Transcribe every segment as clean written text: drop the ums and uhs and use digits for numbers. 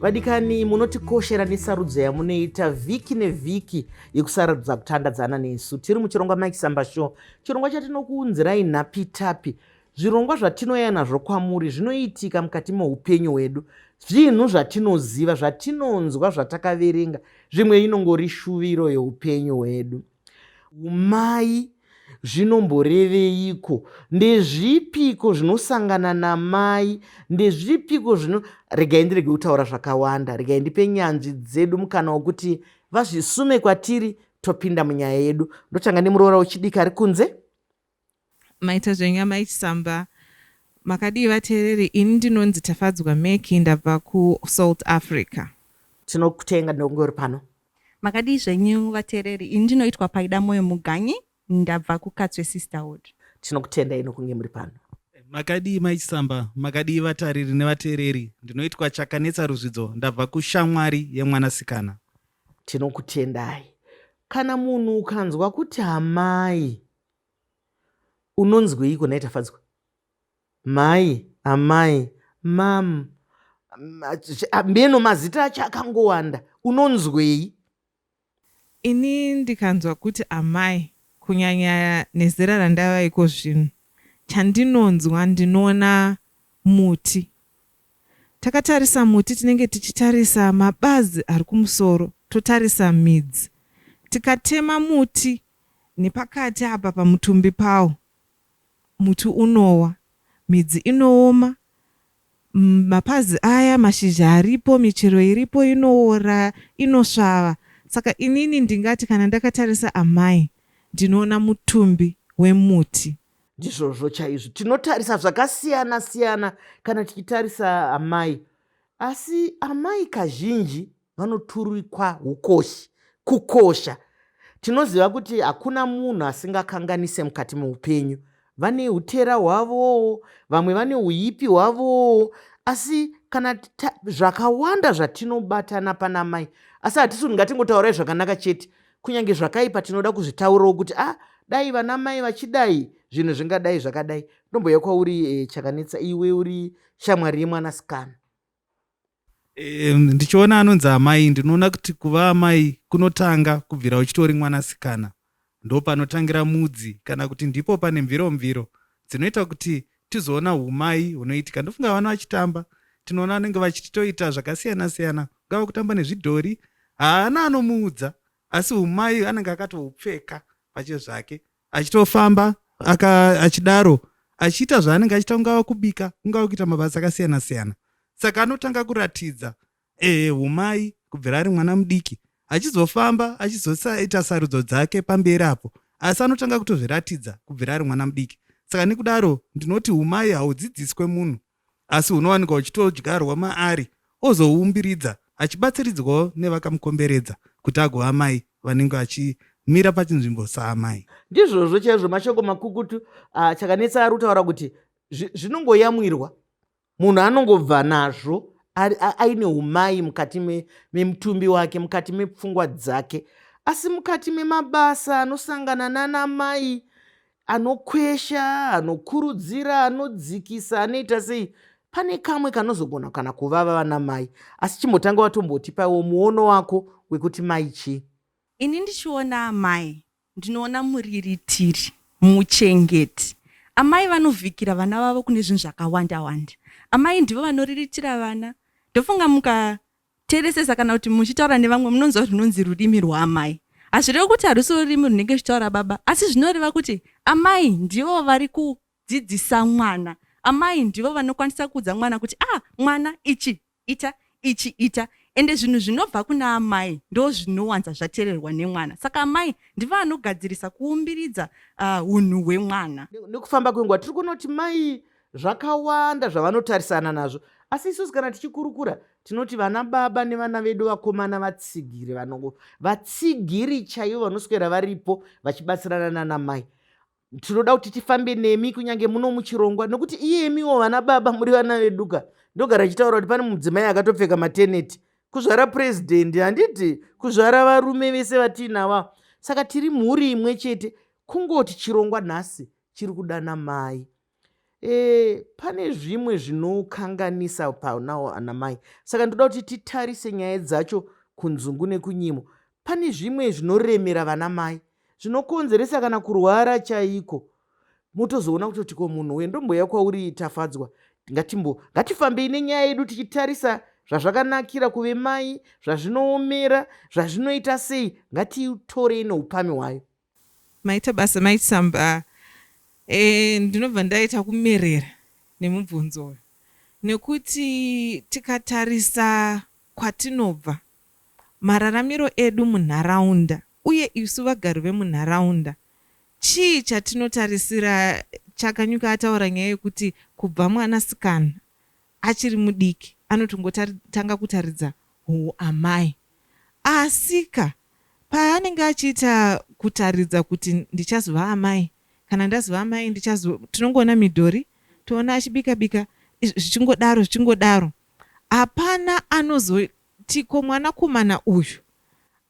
Vadikani munotikoshera nesarudzo yamunoita vhiki nevhiki yekusarudza kutandadzana nesu. Tiri muchirongwa Mai Chisamba Show, chirongwa chatinokuunzirai nhapitapi, zvirongwa zvatinoya nazvo kwamuri zvinoitika mukati meupenyu hwedu, zvinhu zvatinoziva, zvatinonzwa, zvatakaverenga, zvimwe inongori shuviro yeupenyu hwedu. Umai zvinomboreveiko? Ndezvipiko zvinosangana namai? Ndezvipiko regai ndirege kutaura zvakawanda, regai ndipe nyanzvi dzedu mukana wokuti vazvisume kwatiri topinda munyaya yedu. Ndotanga nemuroora wechidiki ari kunze. Maita zvenyu Mai Chisamba, makadii vateereri, ini ndinonzi Tafadzwa Meki, ndabva kuSouth Africa. Tinokutenga ndongori pano. Makadii zvenyu vateereri, ini ndinoitwa Paida Moyo Muganyi, ndabva kuKatswe Sisterhood. Tinokutenda ino kunge muri pano. Makadii Mai Chisamba, makadii vatariri nevateereri, ndinoitwa Chakanetsa Ruzvidzo, ndabva kuShamwari yeMwanasikana. Tinokutendai. Kana munhu ukanzwa kuti amai, unonzweiko naye Tafadzwa? Mai, amai, mam, mbeno mazita acho akangowanda, unonzwei? Ini ndikanzwa kuti amai, kunyanya nezera randavaiko zvino, chandinonzwa ndinoona muti. Takatarisa muti tinenge tichitarisa mabazi ari kumusoro, totarisa midzi. Tikatema muti nepakati apa pamutumbi pawo, muti unowa, midzi inooma, mapazi aya, mashizha aripo, michero iripo inoora, inosvava. Saka inini ndingati kana ndakatarisa amai, ndinoona mutumbi wemuti. Ndizvozvo chaizvo, tinotarisa zvakasiyana siyana kana tichitarisa amai, asi amai kazhinji vanoturikwa ukoshi, kukosha. Tinoziva kuti hakuna munhu asingakanganise mukati meupenyu. Vane utera hwavowo, vamwe vane uipi hwavowo, asi kana zvakawanda zvatinobatana pana mai, asi hatisi kuti ngatingotaurai zvakanaka chete, kunyange zvakaipa tinoda kuzvitaurawo kuti dai vana mai vachidai zvinhu zvingadai zvakadai. Ndomboya kwauri Chakanetsa, iwe uri shamwari yeMwanasikana. Ndichiona anonzi amai, ndinoona kuti kuva amai kunotanga kubvira uchitori mwanasikana. Ndo panotangira mudzi, kana kuti ndipo pane mviro dzinoita kuti tizoona umai hunoitika. Ndofunga vana vachitamba, tinoona vanenge vachitoita zvakasiyana siyana, ngava kutamba nezvidhori, haana anomuudza, asi umai anenge akatoupfeka pache zvake, achitofamba achidaro, achiita zvaanenge achiita, ungava kubika, ungava kuita mabasa akasiyana siyana. Saka anotanga kuratidza umai kubvira ari mwana mudiki, achizofamba achizoita sarudzo dzake pamberi apo, asi anotanga kutozviratidza kubvira ari mwana mudiki. Saka nekudaro ndinoti umai haudzidziswe munhu, asi unowanika uchitodyarwa maari, ozoumbiridza achibatsiridzwawo nevakamukomberedza kuti agova mai vanenge vachimira pachinzvimbo saamai. Ndizvozvo chaizvo mashoko makukutu. Chakanetsa ari kutaura kuti zvinongoyamwirwa, munhu anongobva nazvo aine umai mukati memutumbi wake, mukati mepfungwa dzake, asi mukati memabasa anosangana nanamai, anokwesha, anokurudzira, anodzikisa, anoita sei, pane kamwe kanozogona kana kuvava vana mai. Asi chimbotanga watombotipawo muono wako wekuti mai chii? Ini ndichiona amai, ndinoona muriritiri, muchengeti. Amai vanovhikira vana vavo kune zvinhu zvakawanda wanda. Amai ndivo vanoriritira vana. Ndofunga mukateresesa kana kuti muchitaura nevamwe munonzwa zvinonzi rurimi rwaamai. Hazvirevo kuti harusi rurimi runenge zvitaura baba, asi zvinoreva kuti amai ndivo vari kudzidzisa mwana. Amai ndivo vanokwanisa kuudza mwana kuti mwana ichi ita, ichi ita. Ende zvinhu zvinobva kuna amai ndo zvinowanza zvateererwa nemwana. Saka amai ndivo vanogadzirisa kuumbiridza unhu hwemwana. Nekufamba kwenguva tiri kuona kuti mai zvakawanda zvavanotarisana nazvo, asi isusu kana tichikurukura tinoti vana baba nevana vedu vakomana vatsigiri, vatsigiri chaivo vanoswera varipo vachibatsirana nanamai. Tinoda kuti tifambe nemi kunyange muno muchirongwa, nokuti iyemiwo vana baba muri vana veduka. Ndogara chitaura kuti pane mudzimai akatopfeka mateneti kuzvara purezidendi, handiti kuzvara varume vese vatiinava. Saka tiri mhuri imwe chete, kungoti chirongwa nhasi chiri kudana mai. pane zvimwe zvinokanganisa panawo anamai, saka ndoda kuti titarise nyaya dzacho kunzungu nekunyimo. Pane zvimwe zvinoremera vanamai, zvinokonzeresa kana kurwara chaiko. Motozoona kutoti ko munhu wendomboya kwauri tafadzwa, ngatifambei nenyaya yedu tichitarisa zvazvakanakira kuve mai, zvazvinoomera, zvazvinoita sei. Ngatitorei neupami hwayo. Maita basa Mai Chisamba, ndinobva ndaita kumerera nemubvunzo uyu, nekuti tikatarisa kwatinobva, mararamiro edu munharaunda uye isu vagari vemunharaunda, chii chatinotarisira? Chakanyuka ataura nyaya yekuti kubva mwanasikana achiri mudiki anotongotanga kutaridza amai. Asika paanenge achiita kutaridza kuti ndichazova amai, kana ndazova amai tinongoona midhori, toona achibika-bika zvichingodaro. Hapana anozoti ko mwanakomana uyu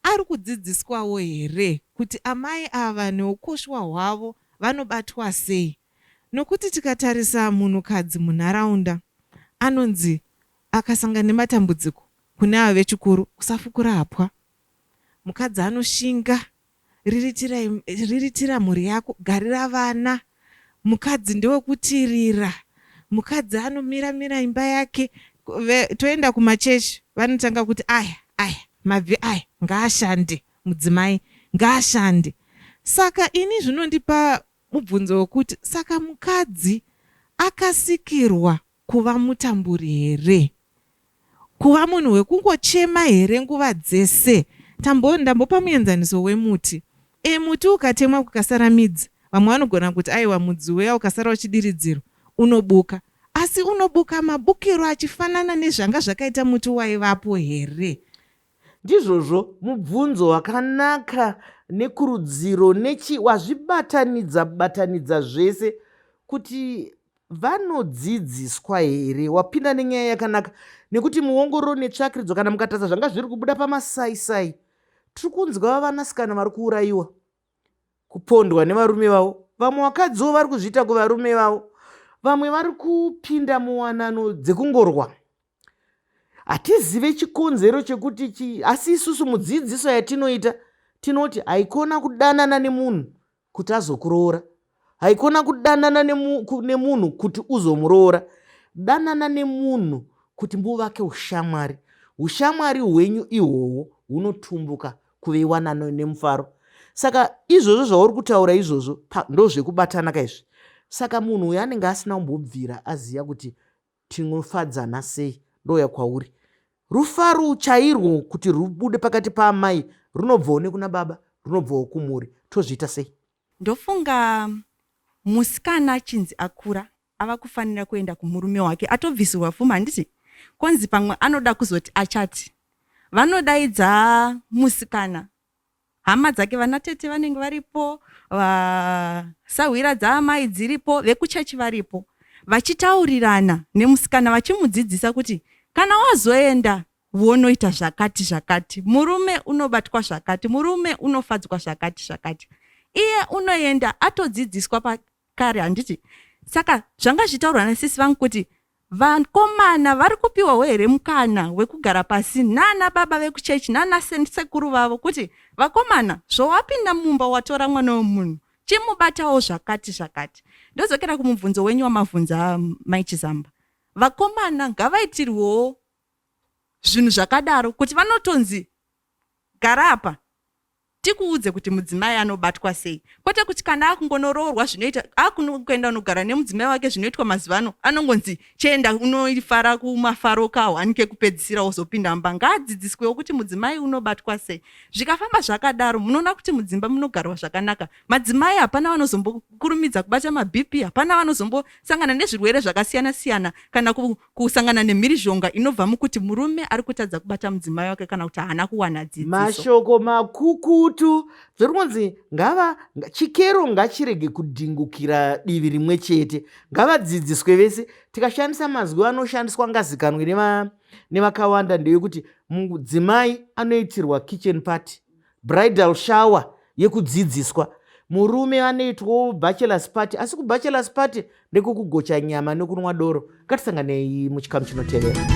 ari kudzidziswawo here kuti amai ava neukoshwa hwavo vanobatwa sei? Nokuti tikatarisa munhukadzi munharaunda, anonzi akasangana nematambudziko kune ava vechikuru, usafukura hapwa. Mukadzi anoshinga, riritira mhuri yako, garira vana. Mukadzi ndewekutirira. Mukadzi anomira imba yake. Toenda kumachechi, vanotanga kuti aya mabvi aya ngaashande, mudzimai ngaashande. Saka ini zvinondipa mubvunzo wekuti saka mukadzi akasikirwa kuva mutamburi here? Kuva munhu wekungochema here nguva dzese? Ndambopa muenzaniso wemuti. Muti ukatemwa kukasara midzi, vamwe vanogona kuti aiwa mudzi uya ukasara uchidiridzirwa unobuka. Asi unobuka mabukiro achifanana nezvanga zvakaita muti waivapo here? Ndizvozvo mubvunzo wakanaka nekurudziro wazvibatanidza zvese kuti vanodzidziswa here. Wapinda nenyaya yakanaka, nekuti muongororo netsvakiridzo kana mukatarisa zvanga zviri kubuda pamasaisai, tiri kunzwa vanasikana vari kuurayiwa, kupondwa nevarume vavo. Vamwe vakadziwo vari kuzviita kuvarume vavo. Vamwe vari kupinda muwanano dzekungorwa. Hatizive chikonzero chekuti asi isusu mudzidziso yatinoita tinoti haikona kudanana nemunhu kuti azokuroora, haikona kudanana nemunhu kuti uzomuroora. Danana nemunhu kuti muvake ushamwari. Ushamwari hwenyu ihwohwo hunotumbuka kuve wanano nemufaro. Saka izvozvo zvauri kutaura izvozvo ndozvekubatana kaizvi. Saka munhu uyu anenge asina kumbobvira aziya kuti tinofadzana sei. Ndoya kwauri rufaro chairwo kuti rubude pakati paamai runobvawo nekuna baba, runobvawo kumuri. Tozviita sei? Ndofunga musikana achinzi akura ava kufanira kuenda kumurume wake, atobvisirwa pfuma. Handiti konzi pamwe anoda kuzoti achati, vanodaidza musikana, hama dzake vanatete vanenge varipo, sahwira dzaamai dziripo, vekuchechi varipo, vachitaurirana nemusikana vachimudzidzisa kuti kana wazoenda unoita zvakati, murume unobatwa zvakati, murume unofadzwa zvakati. Iye unoenda atodzidziswa pakare. Handiti saka zvanga zvitaurwa nasisi vangu kuti vakomana vari kupiwawo here mukana wekugara pasi nana baba vekuchechi nana sekuru vavo, kuti vakomana zvowapinda mumba watora mwana wemunhu chimubatawo zvakati. Ndozokera kumubvunzo wenyu wamabvunza Mai Chisamba. Vakomana ngavaitirwewo zvinhu zvakadaro, kuti vanotonzi gara apa tikuudze kuti mudzimai anobatwa sei, kwete kuti kana akungonoroorwa zvinoita akunokuenda unogara nemudzimai wake zvinoitwa mazivano anongonzi chenda unoifara kumafaro kahwanike kupedzisira uzopinda mba. Ngaadzidziswewo kuti mudzimai unobatwa sei. Zvikafamba zvakadaro munoona kuti mudzimba munogarwa zvakanaka. Madzimai hapana vanozombokurumidza kubata mabhipi, hapana vanozombosangana nezvirwere zvakasiyana kana kusangana nemhirizhonga inobva mukuti murume ari kutadza kubata mudzimai wake kana kuti haana kuwana dzidziso. Mashoko makukutu zviri kunzi chikero ngachirege kudhingukira divi rimwe chete. Ngavadzidziswe vese. Tikashandisa mazwi anoshandiswa ngazikanwe nevakawanda ndeyekuti mudzimai anoitirwa kitchen party, bridal shower yekudzidziswa. murume anoitwawo bachelors party, asi kubachelors party ndekukugocha nyama nekunwa doro. Ngatisanganei muchikamu chinotevera.